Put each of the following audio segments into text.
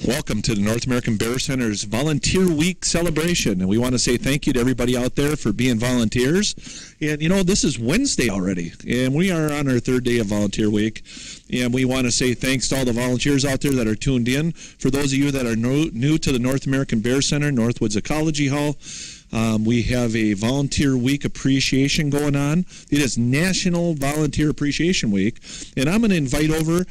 Welcome to the North American Bear Center's Volunteer Week celebration. And we want to say thank you to everybody out there for being volunteers. And, you know, this is Wednesday already, and we are on our third day of Volunteer Week. And we want to say thanks to all the volunteers out there that are tuned in. For those of you that are new to the North American Bear Center, Northwoods Ecology Hall, we have a Volunteer Week appreciation going on. It is National Volunteer Appreciation Week, and I'm going to invite over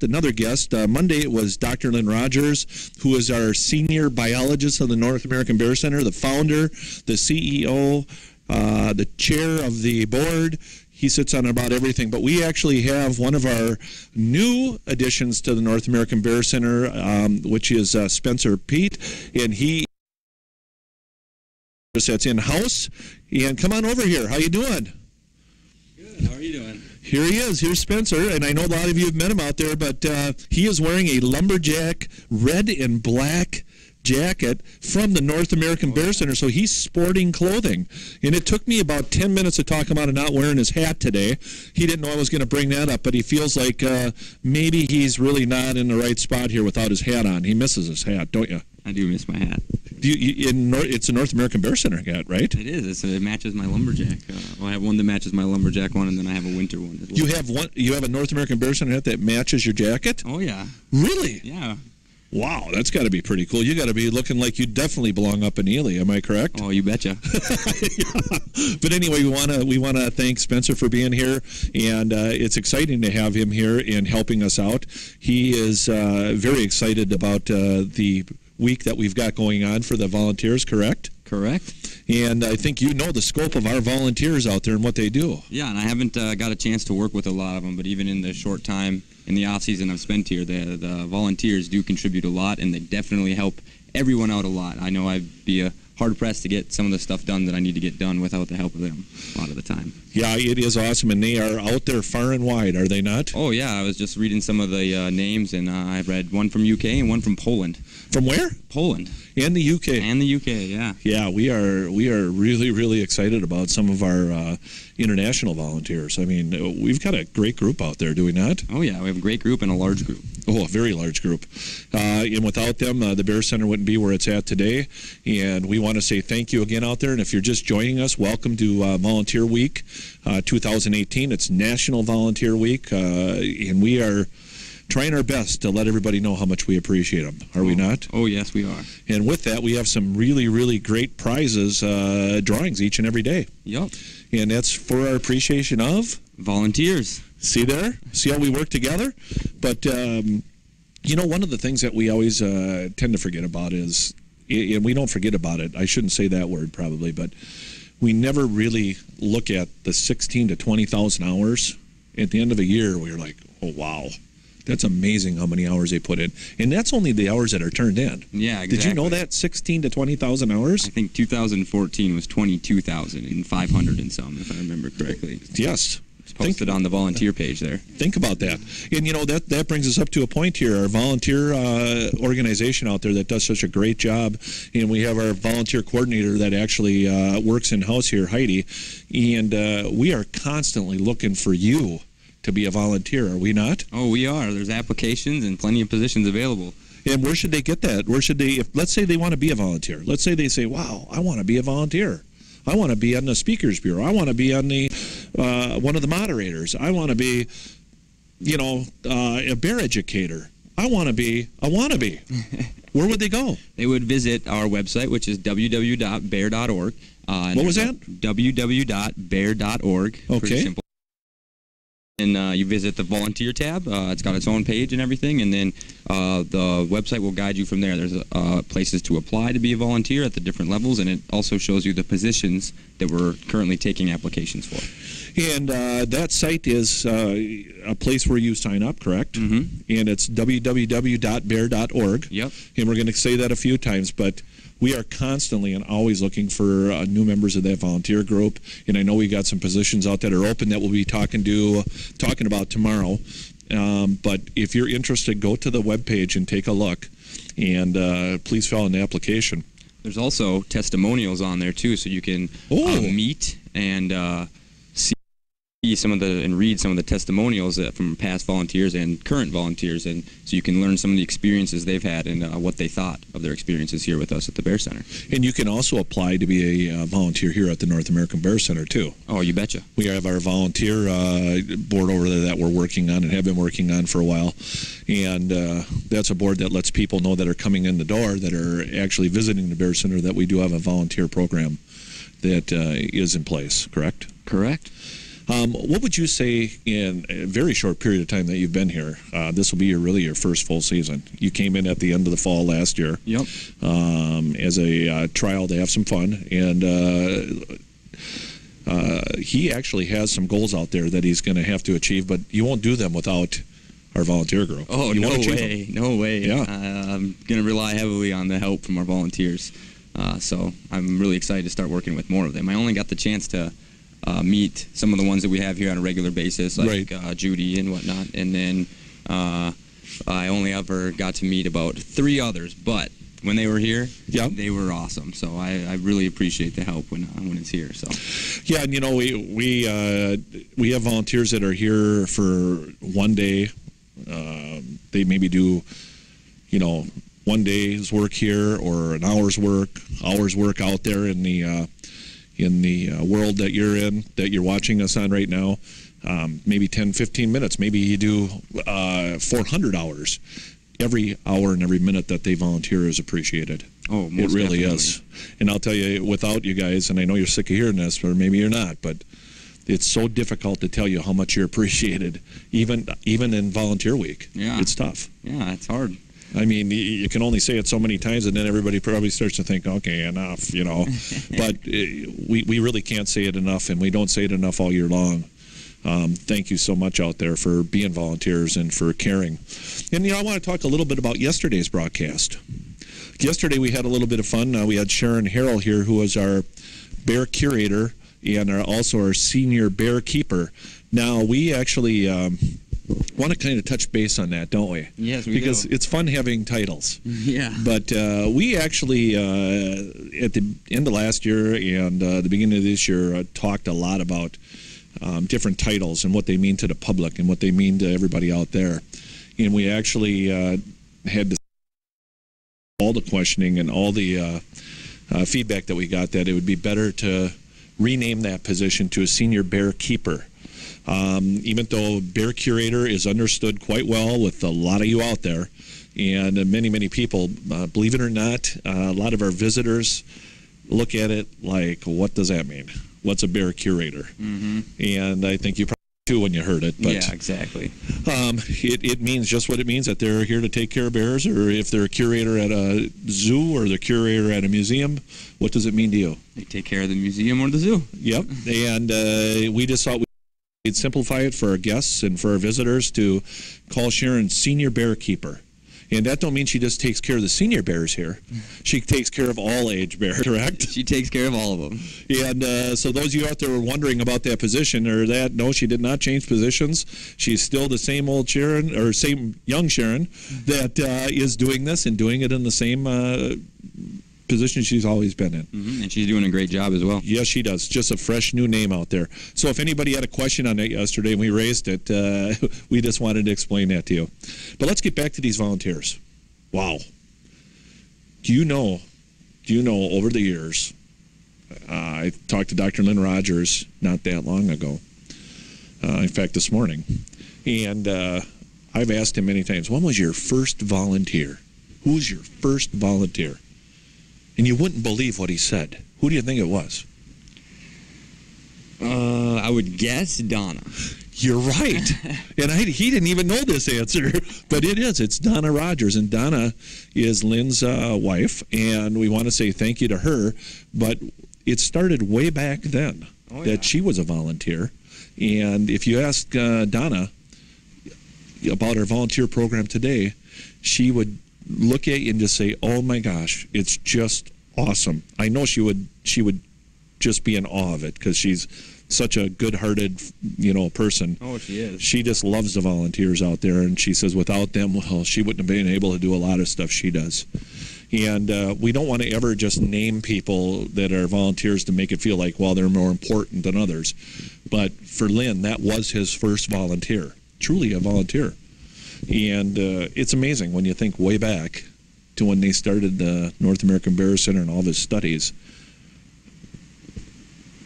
another guest. Monday it was Dr. Lynn Rogers, who is our senior biologist of the North American Bear Center, the founder, the CEO, the chair of the board. He sits on about everything, but we actually have one of our new additions to the North American Bear Center, which is Spencer Pete, and he that's in-house. And come on over here. How you doing? Good. How are you doing? Here he is. Here's Spencer, and I know a lot of you have met him out there, but he is wearing a lumberjack red and black jacket from the North American Bear Center, so he's sporting clothing. And it took me about 10 minutes to talk him out of not wearing his hat today. He didn't know I was going to bring that up, but he feels like maybe he's really not in the right spot here without his hat on. He misses his hat, don't you? I do miss my hat. It's a North American Bear Center hat, right? It is. It matches my lumberjack. I have one that matches my lumberjack one, and then I have a winter one as well. You have a North American Bear Center hat that matches your jacket? Oh, yeah. Really? Yeah. Wow, that's got to be pretty cool. You got to be looking like you definitely belong up in Ely. Am I correct? Oh, you betcha. Yeah. But anyway, we want to thank Spencer for being here, and it's exciting to have him here and helping us out. He is very excited about the week that we've got going on for the volunteers. Correct? Correct. And I think you know the scope of our volunteers out there and what they do. Yeah, and I haven't got a chance to work with a lot of them, but even in the short time in the off-season I've spent here, the volunteers do contribute a lot, and they definitely help everyone out a lot. I know I'd be hard-pressed to get some of the stuff done that I need to get done without the help of them a lot of the time. Yeah, it is awesome, and they are out there far and wide, are they not? Oh, yeah. I was just reading some of the names, and I've read one from UK and one from Poland. From where? Poland. And the UK. And the UK, yeah. Yeah, we are really, really excited about some of our international volunteers. I mean, we've got a great group out there, do we not? Oh, yeah. We have a great group and a large group. Oh, a very large group. And without them, the Bear Center wouldn't be where it's at today. And we want to say thank you again out there. And if you're just joining us, welcome to Volunteer Week 2018. It's National Volunteer Week, and we are trying our best to let everybody know how much we appreciate them. Are we not? Oh, yes, we are. And with that, we have some really, really great prizes, drawings each and every day. Yep. And that's for our appreciation of? Volunteers. See there? See how we work together? But, you know, one of the things that we always tend to forget about is, and we don't forget about it, I shouldn't say that word probably, but we never really look at the 16 to 20,000 hours. At the end of a year, we're like, oh, wow. That's amazing how many hours they put in. And that's only the hours that are turned in. Yeah, exactly. Did you know that? 16 to 20,000 hours? I think 2014 was 22,500 and some, if I remember correctly. Yes. It's posted on the volunteer page there. Think about that. And, you know, that brings us up to a point here. Our volunteer organization out there that does such a great job. And we have our volunteer coordinator that actually works in-house here, Heidi. And we are constantly looking for you to be a volunteer, are we not? Oh, we are. There's applications and plenty of positions available. And where should they get that? Where should they, let's say they want to be a volunteer. Let's say they say, wow, I want to be a volunteer. I want to be on the Speakers Bureau. I want to be on the one of the moderators. I want to be, you know, a bear educator. I want to be a wannabe. Where would they go? They would visit our website, which is www.bear.org. What was that? www.bear.org. Okay. And you visit the volunteer tab. It's got its own page and everything, and then the website will guide you from there. There's places to apply to be a volunteer at the different levels, and it also shows you the positions that we're currently taking applications for. And that site is a place where you sign up, correct? Mm-hmm. And it's www.bear.org. Yep. And we're going to say that a few times, but we are constantly and always looking for new members of that volunteer group. And I know we got some positions out that are open that we'll be talking about tomorrow. But if you're interested, go to the webpage and take a look. And please fill out an application. There's also testimonials on there, too, so you can meet and see see some of the and read some of the testimonials from past volunteers and current volunteers, and so you can learn some of the experiences they've had and what they thought of their experiences here with us at the Bear Center. And you can also apply to be a volunteer here at the North American Bear Center too. Oh, you betcha. We have our volunteer board over there that we're working on and have been working on for a while, and that's a board that lets people know that are coming in the door that are actually visiting the Bear Center that we do have a volunteer program that is in place. Correct? Correct. What would you say in a very short period of time that you've been here? This will be really your first full season. You came in at the end of the fall last year. Yep. As a trial to have some fun, and he actually has some goals out there that he's going to have to achieve, but you won't do them without our volunteer group. Oh, you no way. No way. Yeah. I'm going to rely heavily on the help from our volunteers. So I'm really excited to start working with more of them. I only got the chance to meet some of the ones that we have here on a regular basis, like Judy and whatnot. And then I only ever got to meet about 3 others. But when they were here, they were awesome. So I really appreciate the help when it's here. So yeah, and you know we have volunteers that are here for one day. They maybe do, 1 day's work here or an hour's work out there in the world that you're in, that you're watching us on right now. Maybe 10, 15 minutes. Maybe you do 400 hours. Every hour and every minute that they volunteer is appreciated. Oh, it most really definitely. is. And I'll tell you, without you guys, and I know you're sick of hearing this, or maybe you're not, but it's so difficult to tell you how much you're appreciated, even in volunteer week. Yeah. It's tough. Yeah, it's hard. I mean, you can only say it so many times, and then everybody probably starts to think, okay, enough, But we really can't say it enough, and we don't say it enough all year long. Thank you so much out there for being volunteers and for caring. And, I want to talk a little bit about yesterday's broadcast. Yesterday we had a little bit of fun. We had Sharon Harrell here, who was our bear curator and also our senior bear keeper. Now, we actually want to kind of touch base on that, don't we? Yes, we because do. It's fun having titles. Yeah. But we actually, at the end of last year and the beginning of this year, talked a lot about different titles and what they mean to the public and what they mean to everybody out there. And we actually had all the questioning and all the feedback that we got that it would be better to rename that position to a senior bear keeper. Even though bear curator is understood quite well with a lot of you out there, and many, many people, believe it or not, a lot of our visitors look at it like, what does that mean? What's a bear curator? Mm-hmm. And I think you probably too when you heard it. But, yeah, exactly. It means just what it means, that they're here to take care of bears, or if they're a curator at a zoo or they're a curator at a museum, what does it mean to you? They take care of the museum or the zoo. Yep. And we just thought we'd simplify it for our guests and for our visitors to call Sharon Senior Bear Keeper. And that don't mean she just takes care of the senior bears here. She takes care of all age bears, correct? She takes care of all of them. And so those of you out there were wondering about that position, no, she did not change positions. She's still the same old Sharon, or same young Sharon, that is doing this and doing it in the same position she's always been in. Mm-hmm. And she's doing a great job as well. Yes, she does. Just a fresh new name out there. So if anybody had a question on it yesterday and we raised it, we just wanted to explain that to you. But let's get back to these volunteers. Wow. Do you know over the years, I talked to Dr. Lynn Rogers not that long ago, in fact this morning, and I've asked him many times, when was your first volunteer? Who was your first volunteer? And you wouldn't believe what he said. Who do you think it was? I would guess Donna. You're right. And he didn't even know this answer, but it is. It's Donna Rogers. And Donna is Lynn's wife, and we want to say thank you to her. But it started way back then that she was a volunteer. And if you ask Donna about our volunteer program today, she would look at you and just say, oh my gosh, it's just awesome. I know she would just be in awe of it, because she's such a good-hearted person. Oh, she is. She just loves the volunteers out there, and she says without them, well, she wouldn't have been able to do a lot of stuff she does. And we don't want to ever just name people that are volunteers to make it feel like, well, they're more important than others. But for Lynn, that was his first volunteer, truly a volunteer. And it's amazing when you think way back to when they started the North American Bear Center and all of his studies,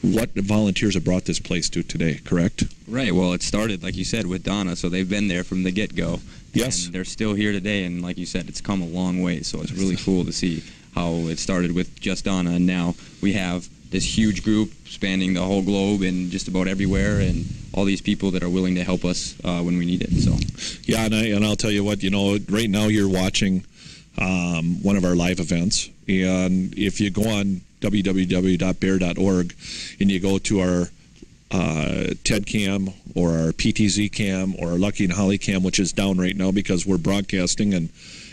what the volunteers have brought this place to today, correct? Right. Well, it started, like you said, with Donna, so they've been there from the get-go. Yes. And they're still here today, and like you said, it's come a long way, so it's really cool to see how it started with just Donna, and now we have this huge group spanning the whole globe and just about everywhere, and all these people that are willing to help us when we need it. So. Yeah, and I'll tell you what, right now you're watching one of our live events, and if you go on www.bear.org and you go to our TED Cam or our PTZ Cam or our Lucky and Holly Cam, which is down right now because we're broadcasting, and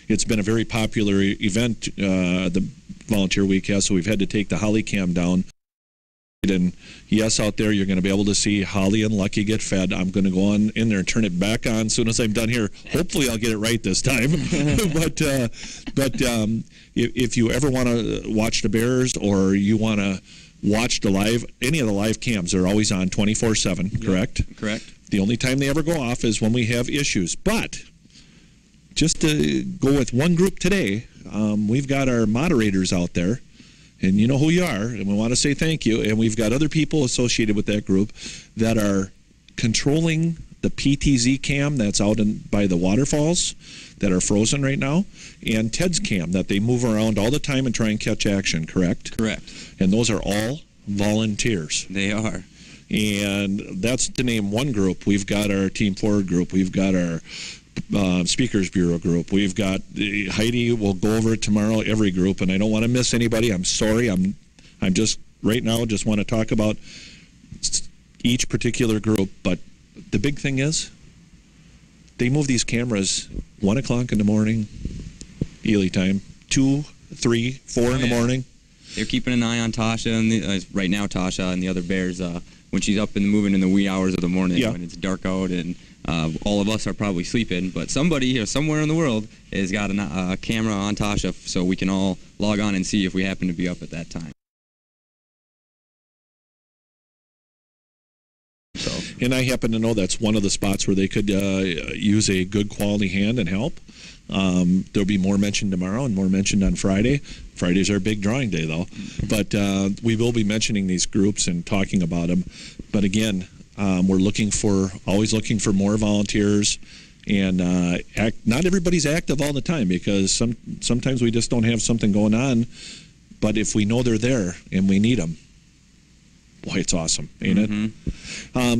it's been a very popular event, the Volunteer Week has, so we've had to take the Holly Cam down. And yes, out there you're going to be able to see Holly and Lucky get fed. I'm going to go on in there and turn it back on as soon as I'm done here. Hopefully I'll get it right this time. but if you ever want to watch the Bears or you want to watch any of the live cams, they're always on 24/7, correct? Yep, correct. The only time they ever go off is when we have issues. But just to go with one group today, we've got our moderators out there. And you know who you are, and we want to say thank you. And we've got other people associated with that group that are controlling the PTZ cam that's out by the waterfalls that are frozen right now, and Ted's cam that they move around all the time and try and catch action, correct? Correct. And those are all volunteers. They are. And that's to name one group. We've got our Team Forward group. We've got our Speakers Bureau group. We've got Heidi will go over it tomorrow, every group, and I don't want to miss anybody. I'm sorry. I'm just right now just want to talk about each particular group, but the big thing is they move these cameras 1 o'clock in the morning, Ely time, 2, 3, 4 in the morning. They're keeping an eye on Tasha, and right now Tasha and the other Bears when she's up and moving in the wee hours of the morning when it's dark out, and all of us are probably sleeping, but somebody somewhere in the world has got a camera on Tasha so we can all log on and see if we happen to be up at that time. So. And I happen to know that's one of the spots where they could use a good quality hand and help. There'll be more mentioned tomorrow and more mentioned on Friday. Friday's our big drawing day, though. But we will be mentioning these groups and talking about them. But again, we're always looking for more volunteers. And not everybody's active all the time because sometimes we just don't have something going on. But if we know they're there and we need them, boy, it's awesome, ain't it?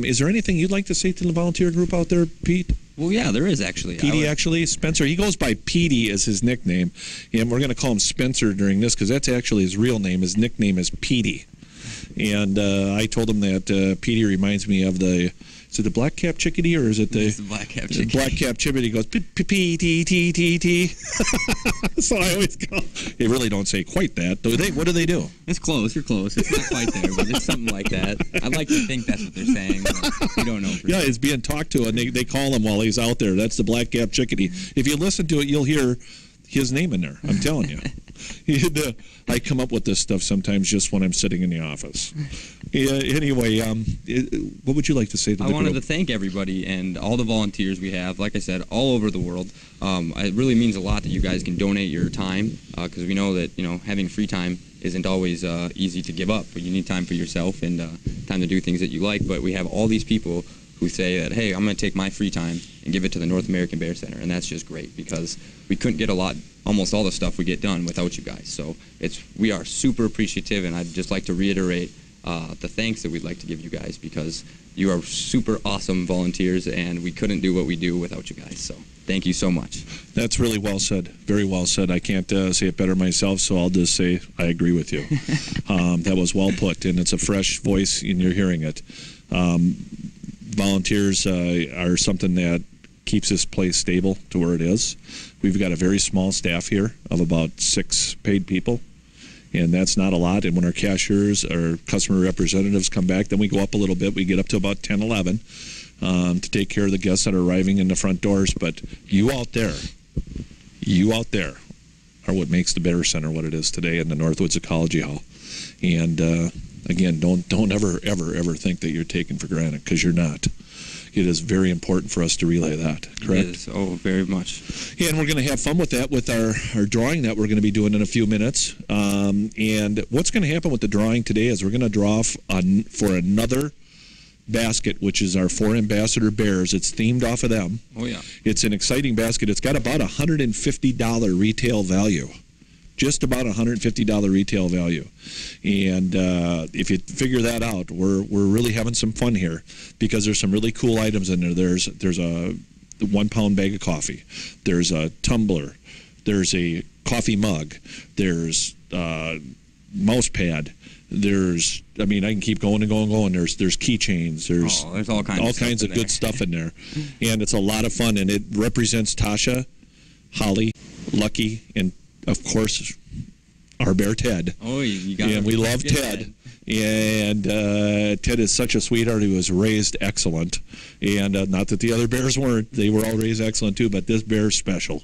Is there anything you'd like to say to the volunteer group out there, Pete? Well, yeah, there is actually. Petey, actually, Spencer. He goes by Petey as his nickname, and we're going to call him Spencer during this because that's actually his real name. His nickname is Petey, and I told him that Petey reminds me of is it the black-cap chickadee or is it the black-cap chickadee? Black-cap chickadee. He goes P-T-T-T-T. So I always go. They really don't say quite that, do they? What do they do? It's close. You're close. It's not quite there, but it's something like that. I'd like to think that's what they're saying. We don't know. Yeah, he's being talked to, and they call him while he's out there. That's the black-cap chickadee. If you listen to it, you'll hear his name in there. I'm telling you. I come up with this stuff sometimes just when I'm sitting in the office. Anyway, what would you like to say to the group? I wanted to thank everybody and all the volunteers we have, like I said, all over the world. It really means a lot that you guys can donate your time because we know that having free time isn't always easy to give up, but you need time for yourself and time to do things that you like. But we have all these people who say that, hey, I'm going to take my free time and give it to the North American Bear Center, and that's just great because we couldn't get almost all the stuff we get done without you guys. So we are super appreciative, and I'd just like to reiterate the thanks that we'd like to give you guys because you are super awesome volunteers, and we couldn't do what we do without you guys. So thank you so much. That's really well said. Very well said. I can't say it better myself, so I'll just say I agree with you. That was well put, and it's a fresh voice, and you're hearing it. Volunteers are something that keeps this place stable to where it is. We've got a very small staff here of about 6 paid people, and that's not a lot. And when our cashiers or customer representatives come back, then we go up a little bit. We get up to about 10, 11 to take care of the guests that are arriving in the front doors. But you out there are what makes the Bear Center what it is today in the Northwoods Ecology Hall. And Again, don't ever think that you're taken for granted, because you're not. It is very important for us to relay that, correct? It is. Oh, very much. And we're going to have fun with that with our drawing that we're going to be doing in a few minutes. And what's going to happen with the drawing today is we're going to draw for another basket, which is our 4 Ambassador Bears. It's themed off of them. Oh, yeah. It's an exciting basket. It's got about $150 retail value. Just about $150 retail value. And if you figure that out, we're really having some fun here, because there's some really cool items in there. There's a 1 pound bag of coffee. There's a tumbler. There's a coffee mug. There's mouse pad. There's, I can keep going and going. There's keychains. There's all kinds of good stuff in there. And it's a lot of fun. And it represents Tasha, Holly, Lucky, and of course, our bear Ted. Oh, you got it. And we love Ted. And Ted is such a sweetheart. He was raised excellent. And not that the other bears weren't. They were all raised excellent too, but this bear's special.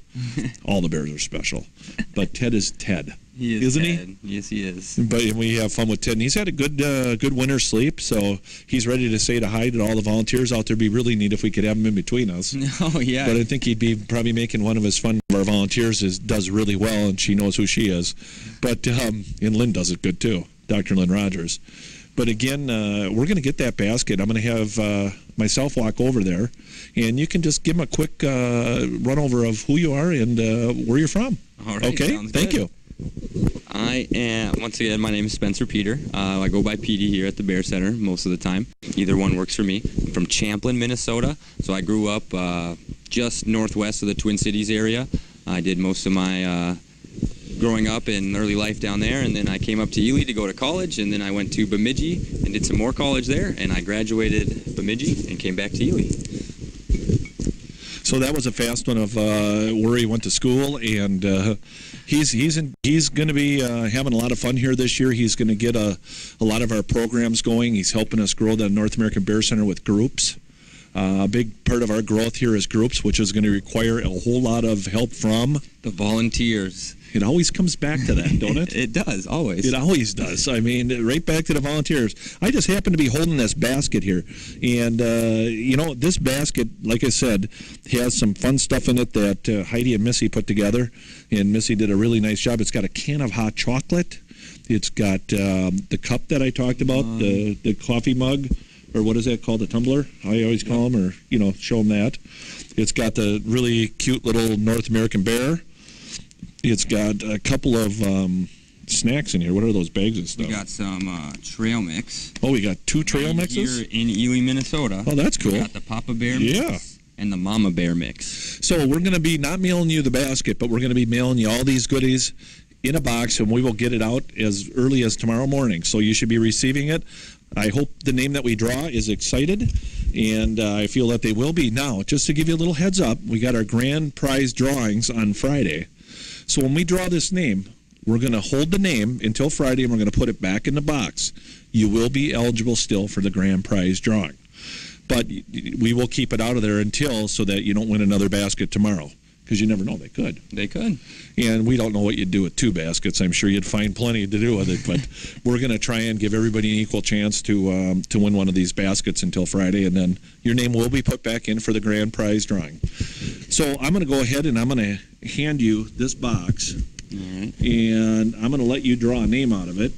All the bears are special. But Ted is Ted. He is, isn't Ted. He? Yes, he is. But we have fun with Ted. And he's had a good winter's sleep, so he's ready to say hi to all the volunteers out there. It'd be really neat if we could have him in between us. Oh, yeah. But I think he'd be probably making one of his fun. Our volunteers does really well, and she knows who she is. But and Lynn does it good too, Dr. Lynn Rogers. But again, we're going to get that basket. I'm going to have myself walk over there, and you can just give him a quick run over of who you are and where you're from. All right. Okay. Thank you. I am, once again, my name is Spencer Peter. I go by Petey here at the Bear Center most of the time. Either one works for me. I'm from Champlin, Minnesota. So I grew up just northwest of the Twin Cities area. I did most of my growing up and early life down there, and then I came up to Ely to go to college, and then I went to Bemidji and did some more college there, and I graduated Bemidji and came back to Ely. So that was a fast one of where he went to school, and he's going to be having a lot of fun here this year. He's going to get a lot of our programs going. He's helping us grow the North American Bear Center with groups. A big part of our growth here is groups, which is going to require a whole lot of help from the volunteers. It always comes back to that, don't it? It does, always. It always does. Right back to the volunteers. I just happen to be holding this basket here. And, this basket, like I said, has some fun stuff in it that Heidi and Missy put together. And Missy did a really nice job. It's got a can of hot chocolate. It's got the cup that I talked about, the coffee mug, or what is that called, the tumbler, I always call them, or, show them that. It's got the really cute little North American bear. It's got a couple of snacks in here. What are those bags of stuff? We got some trail mix. Oh, we got 2 trail mixes? Here in Ely, Minnesota. Oh, that's cool. We got the Papa Bear mix and the Mama Bear mix. So we're going to be not mailing you the basket, but we're going to be mailing you all these goodies in a box, and we will get it out as early as tomorrow morning. So you should be receiving it. I hope the name that we draw is excited, and I feel that they will be. Now, just to give you a little heads up, we got our grand prize drawings on Friday. So when we draw this name, we're going to hold the name until Friday, and we're going to put it back in the box. You will be eligible still for the grand prize drawing. But we will keep it out of there until, so that you don't win another basket tomorrow. Because you never know, they could. They could. And we don't know what you'd do with 2 baskets. I'm sure you'd find plenty to do with it. But we're going to try and give everybody an equal chance to win one of these baskets until Friday. And then your name will be put back in for the grand prize drawing. So I'm going to go ahead and I'm going to hand you this box. All right. And I'm going to let you draw a name out of it.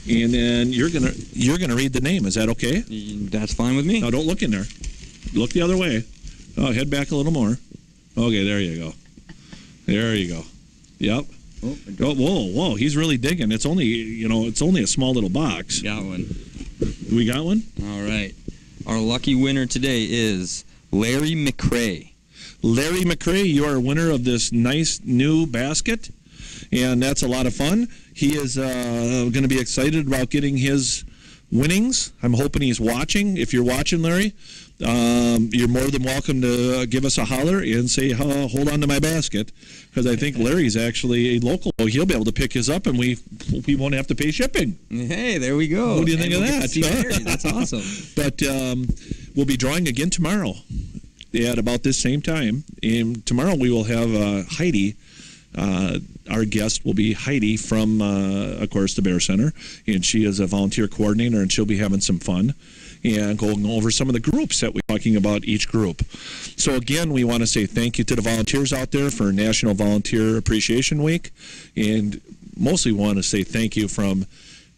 And then you're gonna read the name. Is that okay? That's fine with me. No, don't look in there. Look the other way. Oh, head back a little more. Okay, there you go. There you go. Yep. Oh, whoa! He's really digging. It's only a small little box. Got one. We got one. All right. Our lucky winner today is Larry McCrae. Larry McCrae, you are a winner of this nice new basket, and that's a lot of fun. He is going to be excited about getting his winnings. I'm hoping he's watching. If you're watching, Larry, you're more than welcome to give us a holler and say, hold on to my basket, because I think Larry's actually a local. He'll be able to pick his up, and we won't have to pay shipping. Hey, there we go. What do you think of that? Larry. That's awesome. But we'll be drawing again tomorrow at about this same time. And tomorrow we will have Heidi our guest will be Heidi from, of course, the Bear Center, and she is a volunteer coordinator, and she'll be having some fun and going over some of the groups that we're talking about each group. So again, we want to say thank you to the volunteers out there for National Volunteer Appreciation Week, and mostly want to say thank you from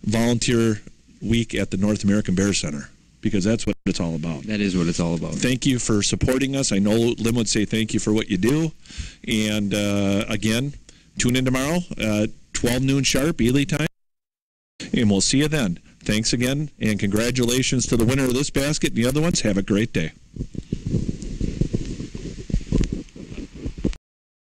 Volunteer Week at the North American Bear Center, because that's what it's all about. That is what it's all about. Thank you for supporting us. I know Lim would say thank you for what you do. And again, tune in tomorrow, 12 noon sharp, Ely time, and we'll see you then. Thanks again, and congratulations to the winner of this basket and the other ones. Have a great day.